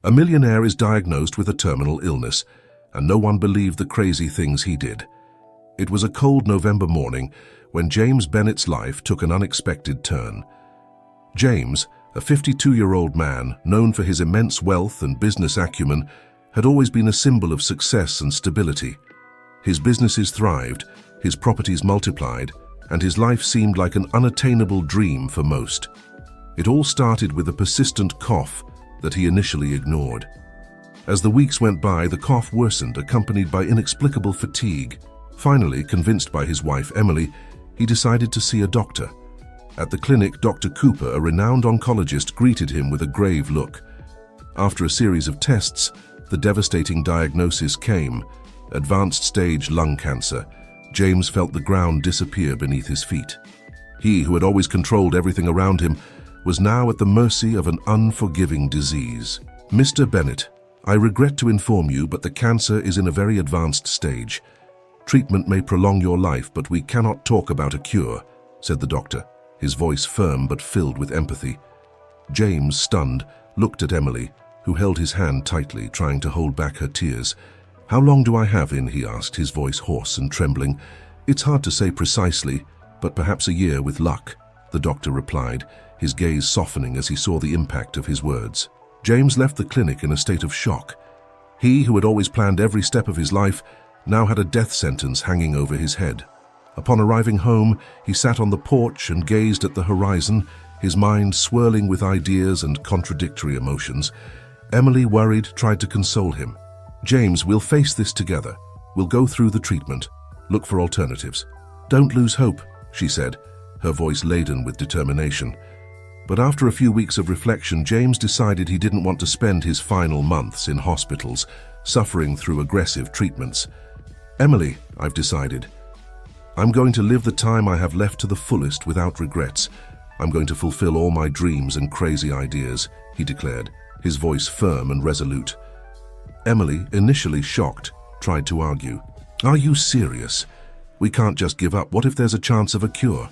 A millionaire is diagnosed with a terminal illness, and no one believed the crazy things he did. It was a cold November morning when James Bennett's life took an unexpected turn. James, a 52-year-old man known for his immense wealth and business acumen, had always been a symbol of success and stability. His businesses thrived, his properties multiplied, and his life seemed like an unattainable dream for most. It all started with a persistent cough that he initially ignored. As the weeks went by, the cough worsened, accompanied by inexplicable fatigue. Finally, convinced by his wife Emily, he decided to see a doctor. At the clinic, Dr. Cooper, a renowned oncologist, greeted him with a grave look. After a series of tests, the devastating diagnosis came: advanced stage lung cancer. James felt the ground disappear beneath his feet. He, who had always controlled everything around him, was now at the mercy of an unforgiving disease. "Mr. Bennett, I regret to inform you, but the cancer is in a very advanced stage. Treatment may prolong your life, but we cannot talk about a cure," said the doctor, his voice firm but filled with empathy. James, stunned, looked at Emily, who held his hand tightly, trying to hold back her tears. "How long do I have in?" he asked, his voice hoarse and trembling. "It's hard to say precisely, but perhaps a year with luck," the doctor replied, his gaze softening as he saw the impact of his words. James left the clinic in a state of shock. He, who had always planned every step of his life, now had a death sentence hanging over his head. Upon arriving home, he sat on the porch and gazed at the horizon, his mind swirling with ideas and contradictory emotions. Emily, worried, tried to console him. "James, we'll face this together. We'll go through the treatment. Look for alternatives. Don't lose hope," she said, her voice laden with determination. But after a few weeks of reflection, James decided he didn't want to spend his final months in hospitals, suffering through aggressive treatments. "Emily, I've decided. I'm going to live the time I have left to the fullest without regrets. I'm going to fulfill all my dreams and crazy ideas," he declared, his voice firm and resolute. Emily, initially shocked, tried to argue. "Are you serious? We can't just give up. What if there's a chance of a cure?"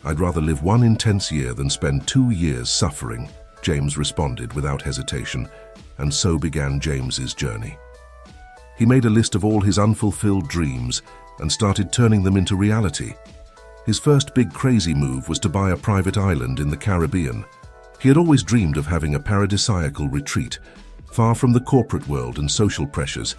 "I'd rather live one intense year than spend 2 years suffering," James responded without hesitation, and so began James's journey. He made a list of all his unfulfilled dreams and started turning them into reality. His first big crazy move was to buy a private island in the Caribbean. He had always dreamed of having a paradisiacal retreat, far from the corporate world and social pressures.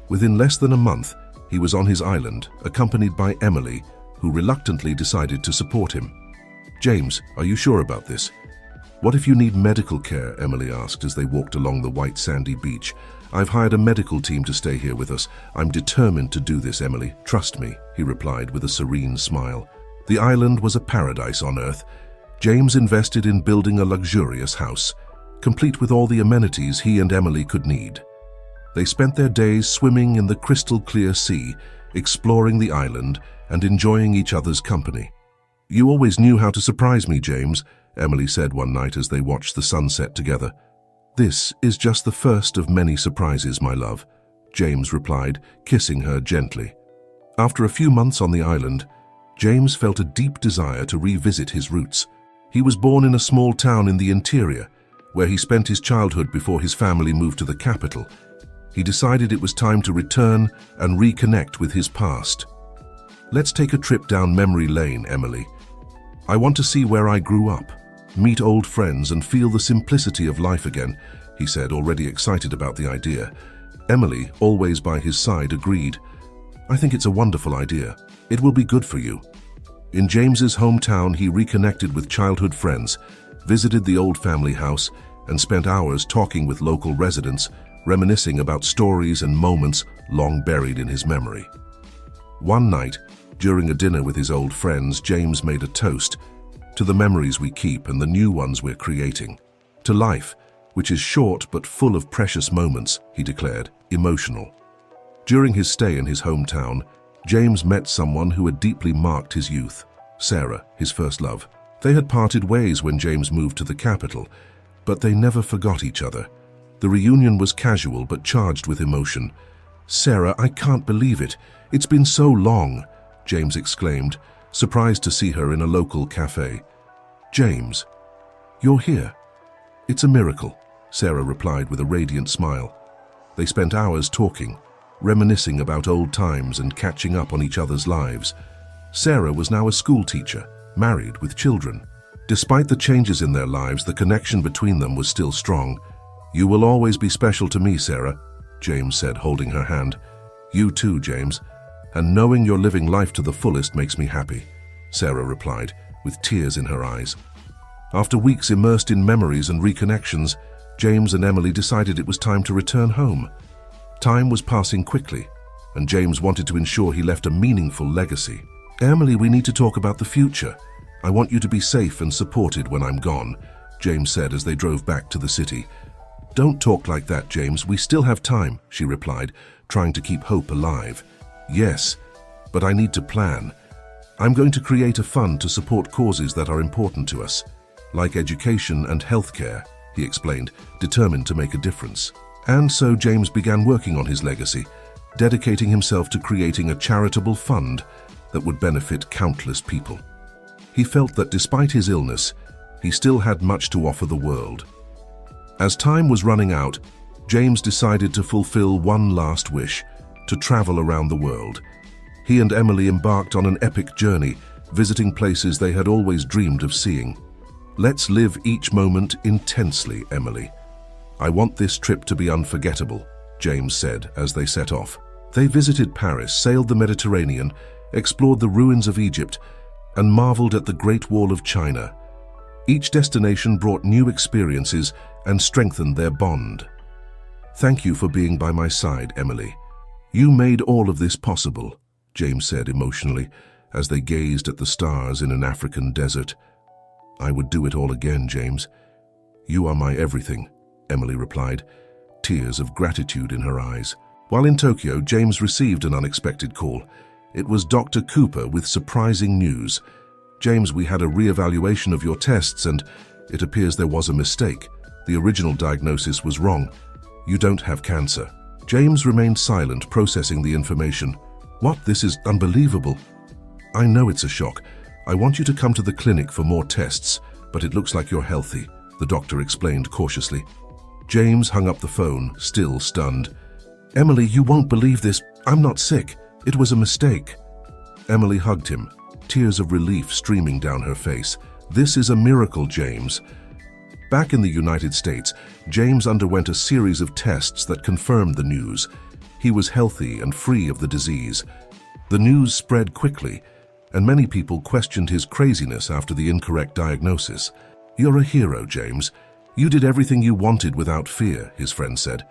Within less than a month, he was on his island, accompanied by Emily, who reluctantly decided to support him. "James, are you sure about this?" "What if you need medical care?" Emily asked as they walked along the white sandy beach. "I've hired a medical team to stay here with us. I'm determined to do this, Emily. Trust me," he replied with a serene smile. The island was a paradise on earth. James invested in building a luxurious house, complete with all the amenities he and Emily could need. They spent their days swimming in the crystal-clear sea, exploring the island and enjoying each other's company. "You always knew how to surprise me, James," Emily said one night as they watched the sunset together. "This is just the first of many surprises, my love," James replied, kissing her gently. After a few months on the island, James felt a deep desire to revisit his roots. He was born in a small town in the interior, where he spent his childhood before his family moved to the capital. He decided it was time to return and reconnect with his past. "Let's take a trip down memory lane, Emily. I want to see where I grew up, meet old friends and feel the simplicity of life again," he said, already excited about the idea. Emily, always by his side, agreed. "I think it's a wonderful idea. It will be good for you." In James's hometown, he reconnected with childhood friends, visited the old family house, and spent hours talking with local residents, reminiscing about stories and moments long buried in his memory. One night, during a dinner with his old friends, James made a toast to the memories we keep and the new ones we're creating. To life, which is short but full of precious moments, he declared, emotional. During his stay in his hometown, James met someone who had deeply marked his youth, Sarah, his first love. They had parted ways when James moved to the capital, but they never forgot each other. The reunion was casual but charged with emotion. "Sarah, I can't believe it. It's been so long," James exclaimed, surprised to see her in a local cafe. "James, you're here. It's a miracle," Sarah replied with a radiant smile. They spent hours talking, reminiscing about old times and catching up on each other's lives. Sarah was now a school teacher, married with children. Despite the changes in their lives, the connection between them was still strong. "You will always be special to me, Sarah," James said, holding her hand. "You too, James. And knowing you're living life to the fullest makes me happy," Sarah replied, with tears in her eyes. After weeks immersed in memories and reconnections, James and Emily decided it was time to return home. Time was passing quickly, and James wanted to ensure he left a meaningful legacy. "Emily, we need to talk about the future. I want you to be safe and supported when I'm gone," James said as they drove back to the city. "Don't talk like that, James. We still have time," she replied, trying to keep hope alive. "Yes, but I need to plan. I'm going to create a fund to support causes that are important to us, like education and healthcare," he explained, determined to make a difference. And so James began working on his legacy, dedicating himself to creating a charitable fund that would benefit countless people. He felt that despite his illness, he still had much to offer the world. As time was running out, James decided to fulfill one last wish, to travel around the world. He and Emily embarked on an epic journey, visiting places they had always dreamed of seeing. "Let's live each moment intensely, Emily. I want this trip to be unforgettable," James said as they set off. They visited Paris, sailed the Mediterranean, explored the ruins of Egypt, and marveled at the Great Wall of China. Each destination brought new experiences and strengthened their bond. "Thank you for being by my side, Emily. You made all of this possible," James said emotionally as they gazed at the stars in an African desert. "I would do it all again, James. You are my everything," Emily replied, tears of gratitude in her eyes. While in Tokyo, James received an unexpected call. It was Dr. Cooper with surprising news. "James, we had a re-evaluation of your tests and it appears there was a mistake. The original diagnosis was wrong. You don't have cancer." James remained silent, processing the information. "What? This is unbelievable." "I know it's a shock. I want you to come to the clinic for more tests, but it looks like you're healthy," the doctor explained cautiously. James hung up the phone, still stunned. "Emily, you won't believe this. I'm not sick. It was a mistake." Emily hugged him, tears of relief streaming down her face. "This is a miracle, James." Back in the United States, James underwent a series of tests that confirmed the news. He was healthy and free of the disease. The news spread quickly, and many people questioned his craziness after the incorrect diagnosis. "You're a hero, James. You did everything you wanted without fear," his friend said.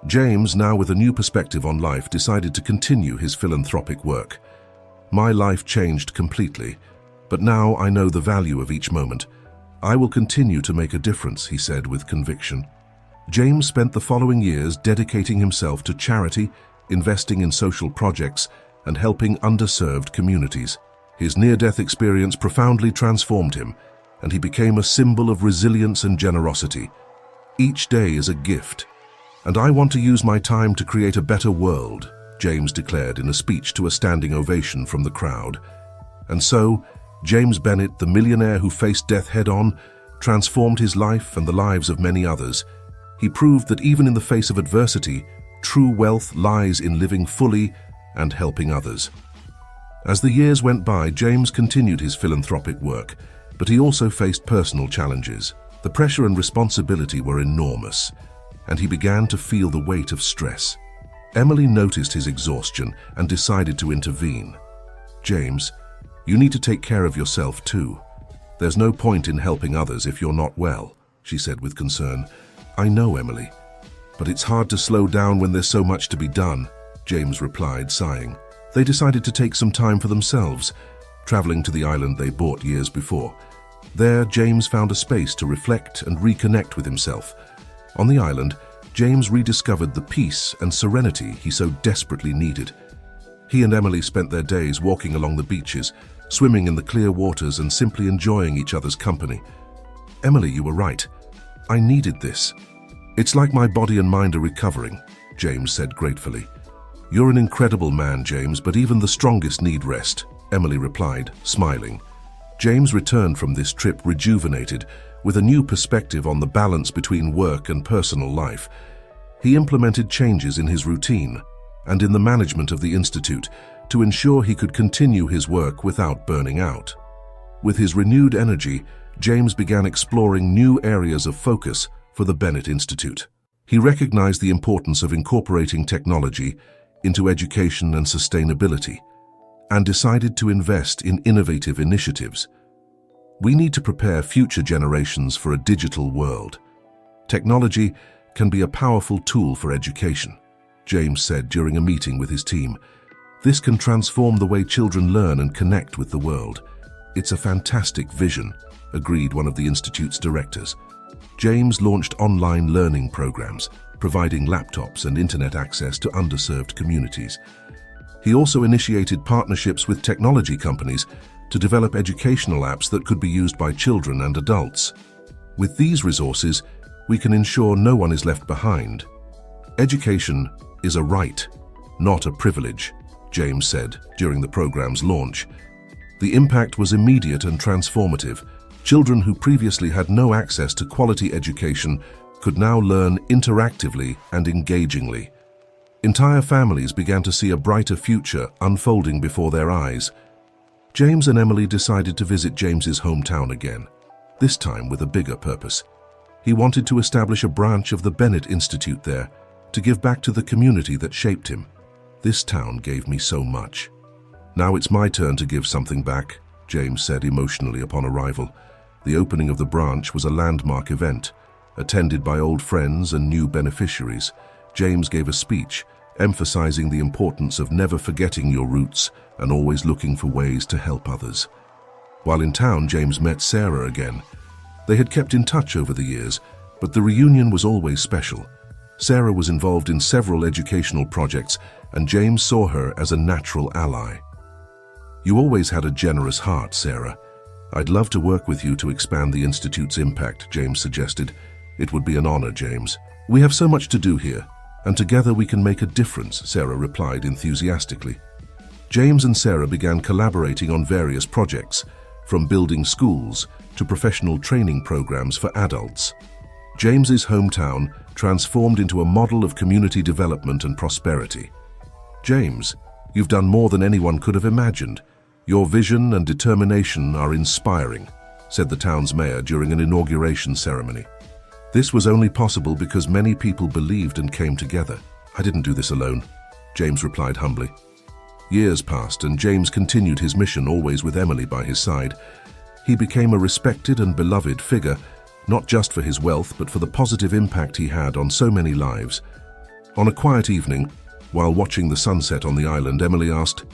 James, now with a new perspective on life, decided to continue his philanthropic work. "My life changed completely, but now I know the value of each moment. I will continue to make a difference," he said with conviction. James spent the following years dedicating himself to charity, investing in social projects, and helping underserved communities. His near-death experience profoundly transformed him, and he became a symbol of resilience and generosity. "Each day is a gift, and I want to use my time to create a better world," James declared in a speech to a standing ovation from the crowd. And so, James Bennett, the millionaire who faced death head-on, transformed his life and the lives of many others. He proved that even in the face of adversity, true wealth lies in living fully and helping others. As the years went by, James continued his philanthropic work, but he also faced personal challenges. The pressure and responsibility were enormous, and he began to feel the weight of stress. Emily noticed his exhaustion and decided to intervene. "James, you need to take care of yourself too. There's no point in helping others if you're not well," she said with concern. "I know, Emily, but it's hard to slow down when there's so much to be done," James replied, sighing. They decided to take some time for themselves, traveling to the island they bought years before. There, James found a space to reflect and reconnect with himself. On the island, James rediscovered the peace and serenity he so desperately needed. He and Emily spent their days walking along the beaches, swimming in the clear waters and simply enjoying each other's company. "Emily, you were right. I needed this. It's like my body and mind are recovering," James said gratefully. "You're an incredible man, James, but even the strongest need rest," Emily replied, smiling. James returned from this trip rejuvenated, with a new perspective on the balance between work and personal life. He implemented changes in his routine and in the management of the institute to ensure he could continue his work without burning out. With his renewed energy, James began exploring new areas of focus for the Bennett Institute. He recognized the importance of incorporating technology into education and sustainability, and decided to invest in innovative initiatives. We need to prepare future generations for a digital world. Technology can be a powerful tool for education, James said during a meeting with his team. This can transform the way children learn and connect with the world. It's a fantastic vision, agreed one of the institute's directors. James launched online learning programs, providing laptops and internet access to underserved communities. He also initiated partnerships with technology companies to develop educational apps that could be used by children and adults. With these resources, we can ensure no one is left behind. Education is a right, not a privilege, James said during the program's launch. The impact was immediate and transformative. Children who previously had no access to quality education could now learn interactively and engagingly. Entire families began to see a brighter future unfolding before their eyes. James and Emily decided to visit James's hometown again, this time with a bigger purpose. He wanted to establish a branch of the Bennett Institute there to give back to the community that shaped him. This town gave me so much. Now it's my turn to give something back, James said emotionally upon arrival. The opening of the branch was a landmark event, attended by old friends and new beneficiaries. James gave a speech, emphasizing the importance of never forgetting your roots and always looking for ways to help others. While in town, James met Sarah again. They had kept in touch over the years, but the reunion was always special. Sarah was involved in several educational projects, and James saw her as a natural ally. You always had a generous heart, Sarah. I'd love to work with you to expand the Institute's impact, James suggested. It would be an honor, James. We have so much to do here, and together we can make a difference, Sarah replied enthusiastically. James and Sarah began collaborating on various projects, from building schools to professional training programs for adults. James's hometown transformed into a model of community development and prosperity. James, you've done more than anyone could have imagined. Your vision and determination are inspiring, said the town's mayor during an inauguration ceremony. This was only possible because many people believed and came together. I didn't do this alone, James replied humbly. Years passed and James continued his mission, always with Emily by his side. He became a respected and beloved figure, not just for his wealth, but for the positive impact he had on so many lives. On a quiet evening, while watching the sunset on the island, Emily asked,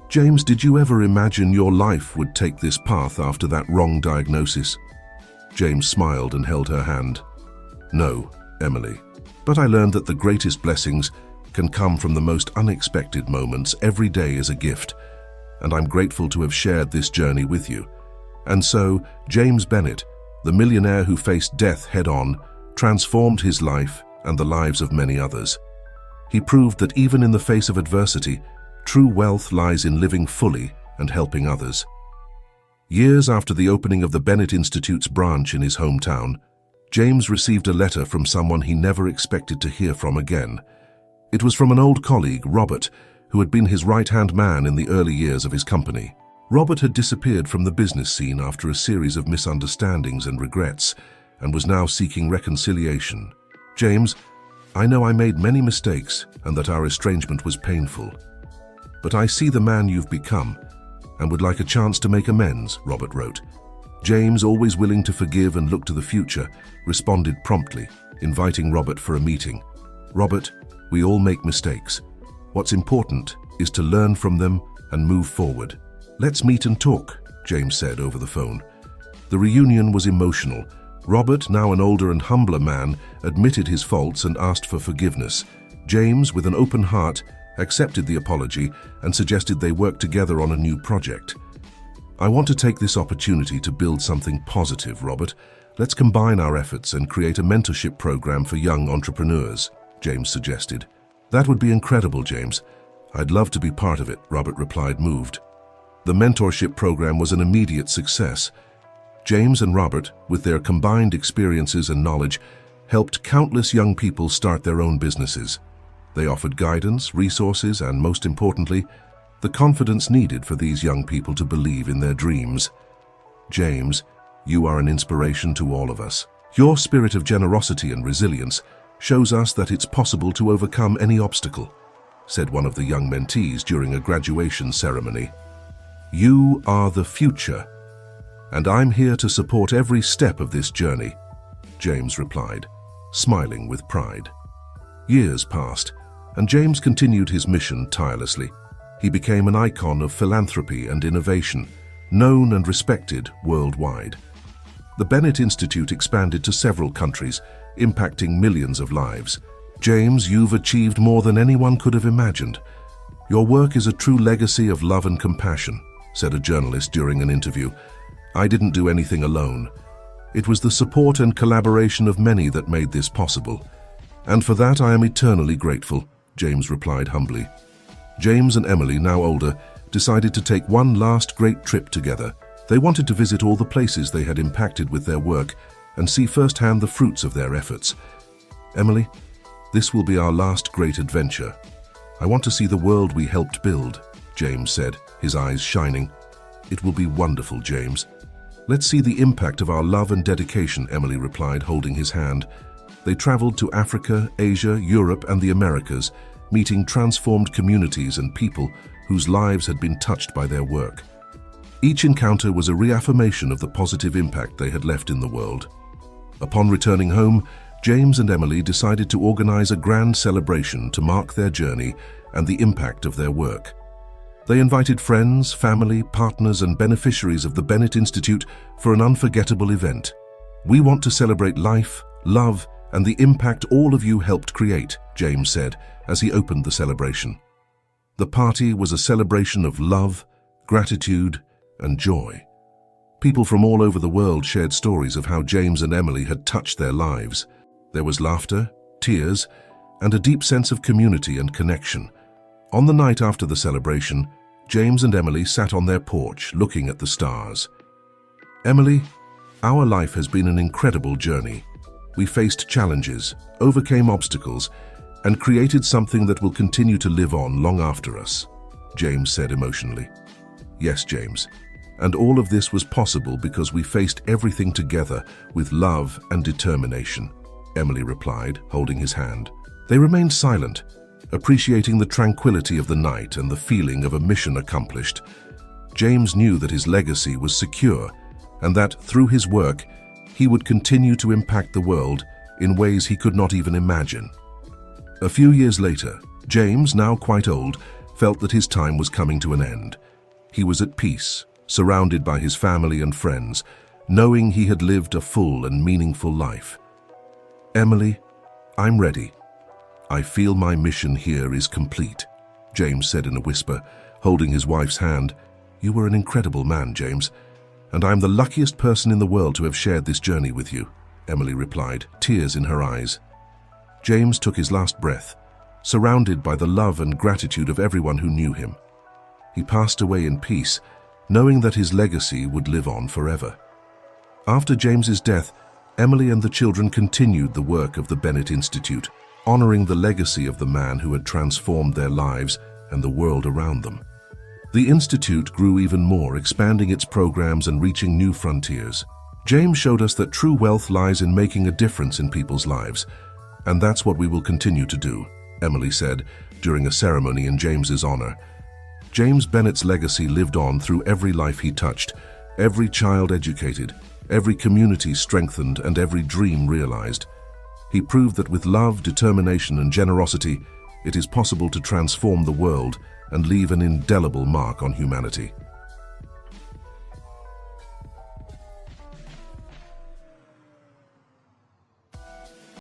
James, did you ever imagine your life would take this path after that wrong diagnosis? James smiled and held her hand. No, Emily, but I learned that the greatest blessings can come from the most unexpected moments. Every day is a gift, and I'm grateful to have shared this journey with you. And so, James Bennett, the millionaire who faced death head-on, transformed his life and the lives of many others. He proved that even in the face of adversity, true wealth lies in living fully and helping others. Years after the opening of the Bennett Institute's branch in his hometown, James received a letter from someone he never expected to hear from again. It was from an old colleague, Robert, who had been his right-hand man in the early years of his company. Robert had disappeared from the business scene after a series of misunderstandings and regrets, and was now seeking reconciliation. James, I know I made many mistakes and that our estrangement was painful. But I see the man you've become and would like a chance to make amends, Robert wrote. James, always willing to forgive and look to the future, responded promptly, inviting Robert for a meeting. Robert, we all make mistakes. What's important is to learn from them and move forward. Let's meet and talk, James said over the phone. The reunion was emotional. Robert, now an older and humbler man, admitted his faults and asked for forgiveness. James, with an open heart, accepted the apology and suggested they work together on a new project. I want to take this opportunity to build something positive, Robert. Let's combine our efforts and create a mentorship program for young entrepreneurs, James suggested. That would be incredible, James. I'd love to be part of it, Robert replied, moved. The mentorship program was an immediate success. James and Robert, with their combined experiences and knowledge, helped countless young people start their own businesses. They offered guidance, resources, and most importantly, the confidence needed for these young people to believe in their dreams. James, you are an inspiration to all of us. Your spirit of generosity and resilience shows us that it's possible to overcome any obstacle, said one of the young mentees during a graduation ceremony. You are the future, and I'm here to support every step of this journey, James replied, smiling with pride. Years passed, and James continued his mission tirelessly. He became an icon of philanthropy and innovation, known and respected worldwide. The Bennett Institute expanded to several countries, impacting millions of lives. James, you've achieved more than anyone could have imagined. Your work is a true legacy of love and compassion, said a journalist during an interview. I didn't do anything alone. It was the support and collaboration of many that made this possible. And for that I am eternally grateful, James replied humbly. James and Emily, now older, decided to take one last great trip together. They wanted to visit all the places they had impacted with their work and see firsthand the fruits of their efforts. Emily, this will be our last great adventure. I want to see the world we helped build, James said, his eyes shining. It will be wonderful, James. Let's see the impact of our love and dedication, Emily replied, holding his hand. They traveled to Africa, Asia, Europe, and the Americas, meeting transformed communities and people whose lives had been touched by their work. Each encounter was a reaffirmation of the positive impact they had left in the world. Upon returning home, James and Emily decided to organize a grand celebration to mark their journey and the impact of their work. They invited friends, family, partners, and beneficiaries of the Bennett Institute for an unforgettable event. We want to celebrate life, love, and the impact all of you helped create, James said as he opened the celebration. The party was a celebration of love, gratitude, and joy. People from all over the world shared stories of how James and Emily had touched their lives. There was laughter, tears, and a deep sense of community and connection. On the night after the celebration, James and Emily sat on their porch looking at the stars. Emily, our life has been an incredible journey. We faced challenges, overcame obstacles, and created something that will continue to live on long after us, James said emotionally. Yes, James. And all of this was possible because we faced everything together with love and determination, Emily replied, holding his hand. They remained silent, appreciating the tranquility of the night and the feeling of a mission accomplished. James knew that his legacy was secure and that, through his work, he would continue to impact the world in ways he could not even imagine. A few years later, James, now quite old, felt that his time was coming to an end. He was at peace, surrounded by his family and friends, knowing he had lived a full and meaningful life. Emily, I'm ready. I feel my mission here is complete, James said in a whisper, holding his wife's hand. You were an incredible man, James, and I'm the luckiest person in the world to have shared this journey with you, Emily replied, tears in her eyes. James took his last breath, surrounded by the love and gratitude of everyone who knew him. He passed away in peace, knowing that his legacy would live on forever. After James's death, Emily and the children continued the work of the Bennett Institute, honoring the legacy of the man who had transformed their lives and the world around them. The Institute grew even more, expanding its programs and reaching new frontiers. James showed us that true wealth lies in making a difference in people's lives, and that's what we will continue to do, Emily said during a ceremony in James's honor. James Bennett's legacy lived on through every life he touched, every child educated, every community strengthened, and every dream realized. He proved that with love, determination, and generosity, it is possible to transform the world and leave an indelible mark on humanity.